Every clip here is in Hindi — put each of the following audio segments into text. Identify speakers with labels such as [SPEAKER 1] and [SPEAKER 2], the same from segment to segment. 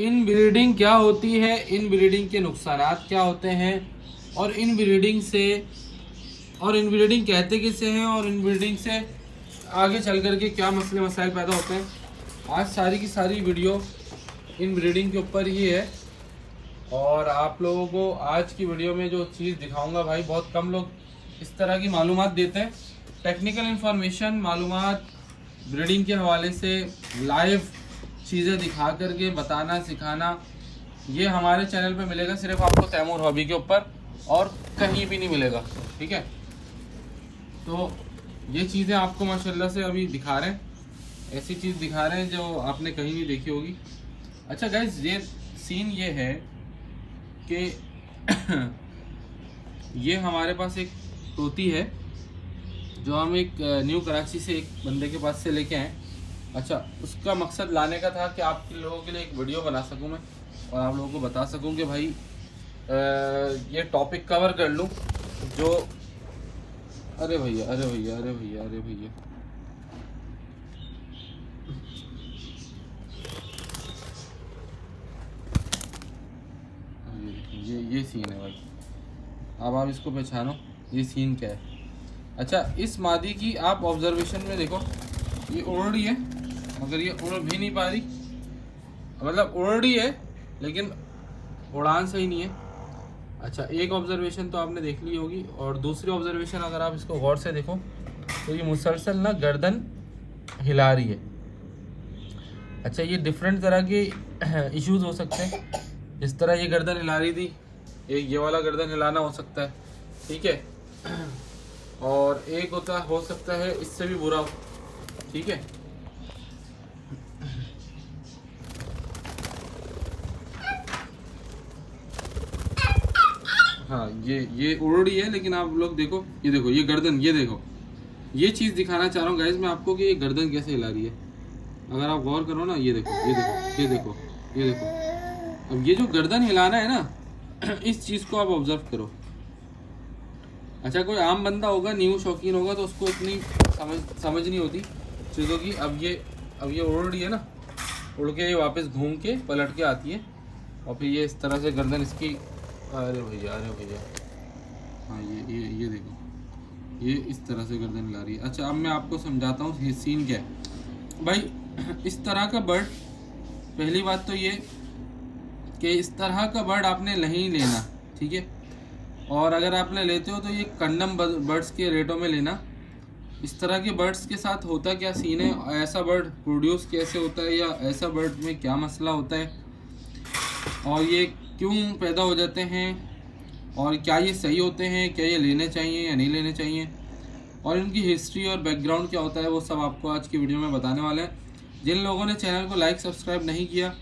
[SPEAKER 1] इन ब्रीडिंग क्या होती है, इन ब्रीडिंग के नुकसानात क्या होते हैं, और इन ब्रीडिंग कहते किसे हैं, और इन ब्रीडिंग से आगे चल कर के क्या मसले मसाइल पैदा होते हैं। आज सारी की सारी वीडियो इन ब्रीडिंग के ऊपर ही है। और आप लोगों को आज की वीडियो में जो चीज़ दिखाऊंगा भाई, बहुत कम लोग इस तरह की मालूमात देते हैं। टेक्निकल इन्फॉर्मेशन, मालूमात ब्रीडिंग के हवाले से लाइव चीज़ें दिखा करके बताना सिखाना, ये हमारे चैनल पे मिलेगा सिर्फ आपको तैमूर हॉबी के ऊपर, और कहीं भी नहीं मिलेगा। ठीक है, तो ये चीज़ें आपको माशाल्लाह से अभी दिखा रहे हैं, ऐसी चीज़ दिखा रहे हैं जो आपने कहीं नहीं देखी होगी। अच्छा गाइज, ये सीन ये है कि ये हमारे पास एक तोती है जो हम एक न्यू कराची से एक बंदे के पास से लेके आए। अच्छा, उसका मकसद लाने का था कि आप लोगों के लिए एक वीडियो बना सकूं मैं, और आप लोगों को बता सकूं कि भाई ये टॉपिक कवर कर लूं जो अरे भैया अरे भैया अरे भैया अरे भैया ये सीन है भाई। अब आप इसको पहचानो, ये सीन क्या है। अच्छा, इस मादी की आप ऑब्जर्वेशन में देखो, ये उड़ रही है मगर ये उड़ भी नहीं पा रही, मतलब उड़ रही है लेकिन उड़ान सही नहीं है। अच्छा, एक ऑब्जर्वेशन तो आपने देख ली होगी, और दूसरी ऑब्जर्वेशन अगर आप इसको गौर से देखो तो ये मुसलसल ना गर्दन हिला रही है। अच्छा, ये डिफरेंट तरह के इश्यूज हो सकते हैं। इस तरह ये गर्दन हिला रही थी, एक ये वाला गर्दन हिलाना हो सकता है, ठीक है, और एक हो सकता है इससे भी बुरा हो, ठीक है। हाँ, ये उड़ रही है, लेकिन आप लोग देखो, ये देखो ये गर्दन, ये देखो, ये चीज़ दिखाना चाह रहा हूँ गाइस मैं आपको कि ये गर्दन कैसे हिला रही है। अगर आप गौर करो ना, ये देखो ये देखो ये देखो ये देखो, अब ये जो गर्दन हिलाना है ना इस चीज़ को आप ऑब्जर्व करो। अच्छा, कोई आम बंदा होगा, न्यू शौकीन होगा, तो उसको इतनी समझ नहीं होती चीज़ों की। अब ये उड़ रही है ना, उड़ के ये वापस घूम के पलट के आती है, और फिर ये इस तरह से गर्दन इसकी, अरे भैया अरे भैया, हाँ ये देखो, ये इस तरह से गर्दन हिला रही है। अच्छा, अब मैं आपको समझाता हूँ ये सीन क्या है भाई। इस तरह का बर्ड, पहली बात तो ये कि इस तरह का बर्ड आपने नहीं लेना, ठीक है। और अगर आपने लेते हो तो ये कंडम बर्ड्स के रेटों में लेना। इस तरह के बर्ड्स के साथ होता क्या सीन है, ऐसा बर्ड प्रोड्यूस कैसे होता है, या ऐसा बर्ड में क्या मसला होता है, और ये क्यों पैदा हो जाते हैं, और क्या ये सही होते हैं, क्या ये लेने चाहिए या नहीं लेने चाहिए, और इनकी हिस्ट्री और बैकग्राउंड क्या होता है, वो सब आपको आज की वीडियो में बताने वाले हैं। जिन लोगों ने चैनल को लाइक सब्सक्राइब नहीं किया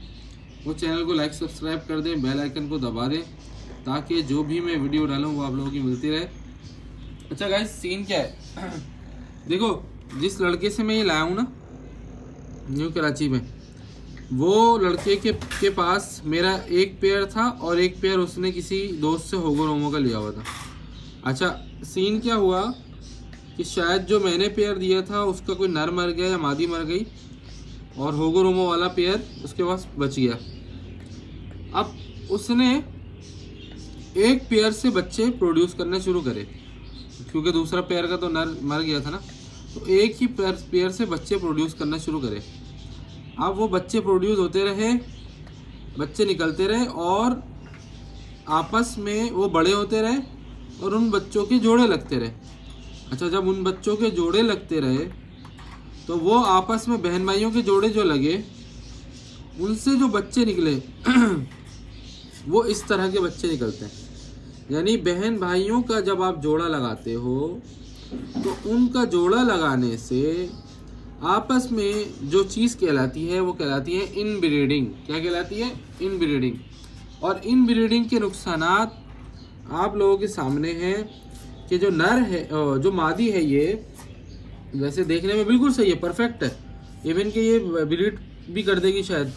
[SPEAKER 1] वो चैनल को लाइक सब्सक्राइब कर दें, बेल आइकन को दबा दें, ताकि जो भी मैं वीडियो डालूँ वो आप लोगों की मिलती रहे। अच्छा गाइस, सीन क्या है देखो, जिस लड़के से मैं ये लाया हूँ ना न्यू कराची में, वो लड़के के पास मेरा एक पेयर था, और एक पेयर उसने किसी दोस्त से होगो रोमो का लिया हुआ था। अच्छा, सीन क्या हुआ कि शायद जो मैंने पेयर दिया था उसका कोई नर मर गया या मादी मर गई, और होगो रोमो वाला पेयर उसके पास बच गया। अब उसने एक पेयर से बच्चे प्रोड्यूस करने शुरू करे, क्योंकि दूसरा पेयर का तो नर मर गया था ना, तो एक ही पेयर से बच्चे प्रोड्यूस करना शुरू करे। अब वो बच्चे प्रोड्यूस होते रहे, बच्चे निकलते रहे, और आपस में वो बड़े होते रहे, और उन बच्चों के जोड़े लगते रहे। अच्छा, जब उन बच्चों के जोड़े लगते रहे तो वो आपस में बहन भाइयों के जोड़े जो लगे, उनसे जो बच्चे निकले वो इस तरह के बच्चे निकलते हैं। यानी बहन भाइयों का जब आप जोड़ा लगाते हो तो उनका जोड़ा लगाने से आपस में जो चीज़ कहलाती है वो कहलाती है इनब्रीडिंग। क्या कहलाती है? इनब्रीडिंग। और इनब्रीडिंग के नुकसानात आप लोगों के सामने हैं कि जो नर है, जो मादी है, ये वैसे देखने में बिल्कुल सही है, परफेक्ट है, इवन कि ये ब्रीड भी कर देगी शायद।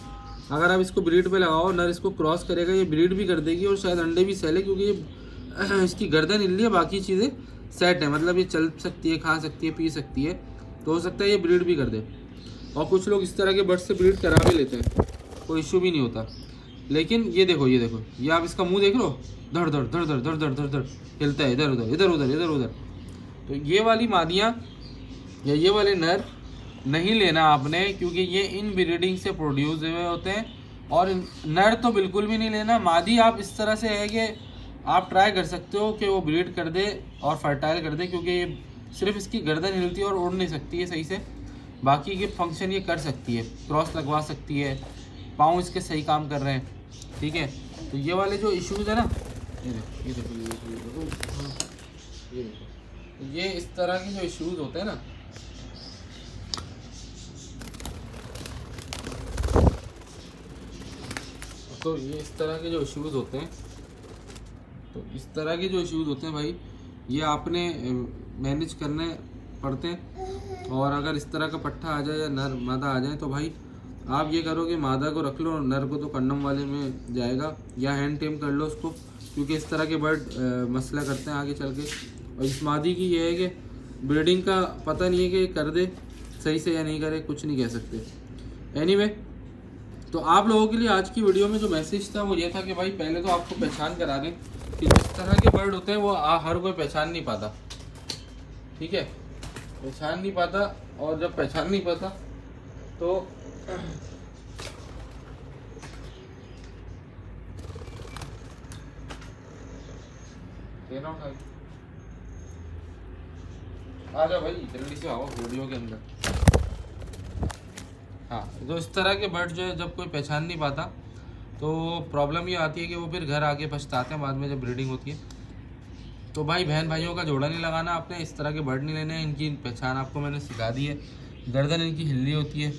[SPEAKER 1] अगर आप इसको ब्रीड पे लगाओ, नर इसको क्रॉस करेगा, ये ब्रीड भी कर देगी, और शायद अंडे भी सेल है, क्योंकि ये इसकी गर्दन हिल रही है, बाकी चीज़ें सेट है, मतलब ये चल सकती है, खा सकती है, पी सकती है, तो हो सकता है ये ब्रीड भी कर दे। और कुछ लोग इस तरह के बर्ड से ब्रीड करा भी लेते हैं, कोई इशू भी नहीं होता। लेकिन ये देखो ये आप इसका मुंह देख लो, धड़ धड़ धड़ धड़ धड़ धड़ धड़ धड़ हिलता है, इधर उधर इधर उधर इधर उधर। तो ये वाली मादियाँ या ये वाले नर नहीं लेना आपने, क्योंकि ये इन ब्रीडिंग से प्रोड्यूस हुए होते हैं। और नर तो बिल्कुल भी नहीं लेना। मादी आप इस तरह से है कि आप ट्राई कर सकते हो कि वो ब्रीड कर दे और फर्टाइल कर दे, क्योंकि ये सिर्फ इसकी गर्दन हिलती है और उड़ नहीं सकती है सही से, बाकी के फंक्शन ये कर सकती है, क्रॉस लगवा सकती है, पाँव इसके सही काम कर रहे हैं, ठीक है। तो ये वाले जो इश्यूज़ है ना, ये देखो ये देखो ये देखो ये देखो, ये इस तरह के जो इश्यूज़ होते हैं ना, तो ये इस तरह के जो इश्यूज़ होते हैं, तो इस तरह के जो इश्यूज़ होते हैं भाई, ये आपने मैनेज करने पड़ते हैं। और अगर इस तरह का पट्टा आ जाए या नर मादा आ जाए, तो भाई आप ये करो कि मादा को रख लो, नर को तो कंडम वाले में जाएगा, या हैंड टेम कर लो उसको, क्योंकि इस तरह के बर्ड मसला करते हैं आगे चल के। और इस मादी की ये है कि ब्रीडिंग का पता नहीं है कि कर दे सही से या नहीं करे, कुछ नहीं कह सकते। एनीवे, तो आप लोगों के लिए आज की वीडियो में जो मैसेज था वो ये था कि भाई पहले तो आपको पहचान करा दें कि जिस तरह के बर्ड होते हैं वो हर कोई पहचान नहीं पाता, ठीक है, पहचान नहीं पाता। और जब पहचान नहीं पाता तो आ जाओ भाई, जल्दी से आओ वीडियो के अंदर। हाँ, तो इस तरह के बर्ड जो है जब कोई पहचान नहीं पाता तो प्रॉब्लम ये आती है कि वो फिर घर आके पछताते हैं बाद में जब ब्रीडिंग होती है। तो भाई बहन भाइयों का जोड़ा नहीं लगाना आपने, इस तरह के बर्ड नहीं लेने। इनकी पहचान आपको मैंने सिखा दी है। गर्दन इनकी हिलनी होती है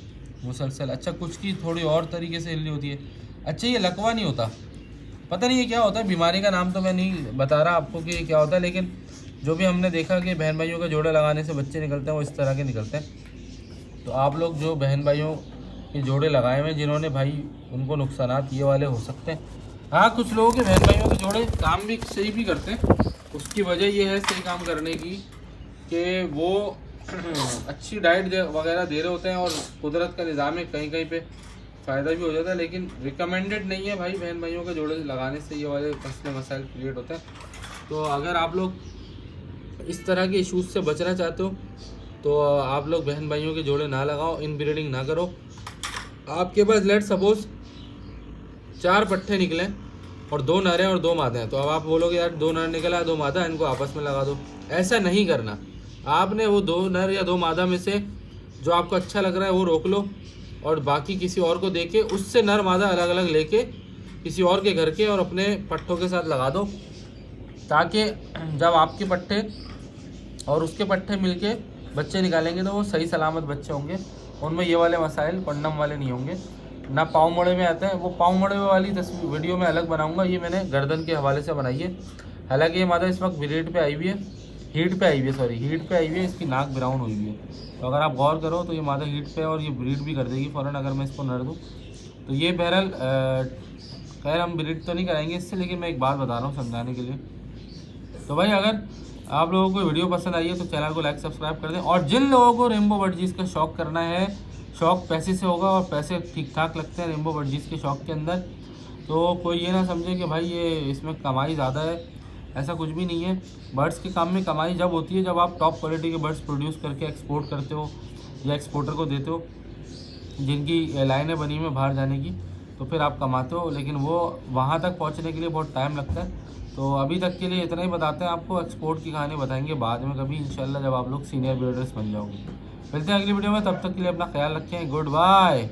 [SPEAKER 1] मुसलसल, अच्छा कुछ की थोड़ी और तरीके से हिलनी होती है। अच्छा ये लकवा नहीं होता, पता नहीं ये क्या होता है, बीमारी का नाम तो मैं नहीं बता रहा आपको कि ये क्या होता है, लेकिन जो भी हमने देखा कि बहन भाइयों का जोड़े लगाने से बच्चे निकलते हैं वो इस तरह के निकलते हैं। तो आप लोग जो बहन भाइयों के जोड़े लगाए हुए जिन्होंने भाई, उनको नुकसानात ये वाले हो सकते हैं। हाँ, कुछ लोगों के बहन भाइयों के जोड़े काम भी सही भी करते हैं, उसकी वजह ये है सही काम करने की कि वो अच्छी डाइट वगैरह दे रहे होते हैं और कुदरत का निज़ाम है, कहीं कहीं पे फ़ायदा भी हो जाता है, लेकिन रिकमेंडेड नहीं है भाई बहन भाइयों के जोड़े लगाने से ये वाले मसले मसाइल क्रिएट होते हैं। तो अगर आप लोग इस तरह के इश्यूज़ से बचना चाहते हो तो आप लोग बहन भाइयों के जोड़े ना लगाओ, इन ब्रीडिंग ना करो। आपके पास लेट सपोज 4 पट्टे निकले और 2 नर हैं और 2 मादा हैं, तो अब आप बोलोगे यार 2 नर निकला 2 मादा, इनको आपस में लगा दो। ऐसा नहीं करना, आपने वो 2 नर या 2 मादा में से जो आपको अच्छा लग रहा है वो रोक लो और बाकी किसी और को देके उससे नर मादा अलग अलग लेके किसी और के घर के और अपने पट्टों के साथ लगा दो, ताकि जब आपके पट्टे और उसके पट्टे मिलके बच्चे निकालेंगे तो वो सही सलामत बच्चे होंगे, उनमें ये वाले मसाइल कंडम वाले नहीं होंगे। ना पाँव मोड़े में आते हैं, वो पाँव मोड़े वाली तस्वीर वीडियो में अलग बनाऊंगा, ये मैंने गर्दन के हवाले से बनाई है। हालांकि ये मादा इस वक्त ब्रीड पे आई हुई है, हीट पे आई हुई है, इसकी नाक ब्राउन हुई हुई है। तो अगर आप गौर करो तो ये मादा हीट पे और ये ब्रीड भी कर देगी फ़ौरन अगर मैं इसको नर दूँ। तो ये बहरहाल खैर हम ब्रीड तो नहीं कराएंगे इससे, लेकिन मैं एक बात बता रहा हूँ समझाने के लिए। तो भाई अगर आप लोगों को वीडियो पसंद आई है तो चैनल को लाइक सब्सक्राइब कर दें। और जिन लोगों को रेनबो बर्डजीज का शौक़ करना है, शौक़ पैसे से होगा और पैसे ठीक ठाक लगते हैं रेनबो बर्डजीज के शौक़ के अंदर, तो कोई ये ना समझे कि भाई ये इसमें कमाई ज़्यादा है, ऐसा कुछ भी नहीं है। बर्ड्स के काम में कमाई जब होती है जब आप टॉप क्वालिटी के बर्ड्स प्रोड्यूस करके एक्सपोर्ट करते हो या एक्सपोर्टर को देते हो, जिनकी लाइनें बनी हुई हैं बाहर जाने की, तो फिर आप कमाते हो, लेकिन वो वहाँ तक पहुँचने के लिए बहुत टाइम लगता है। तो अभी तक के लिए इतना ही बताते हैं आपको, एक्सपोर्ट की कहानी बताएंगे बाद में कभी इंशाल्लाह जब आप लोग सीनियर ब्रीडर्स बन जाओगे। मिलते हैं अगली वीडियो में, तब तक के लिए अपना ख्याल रखें। Good bye.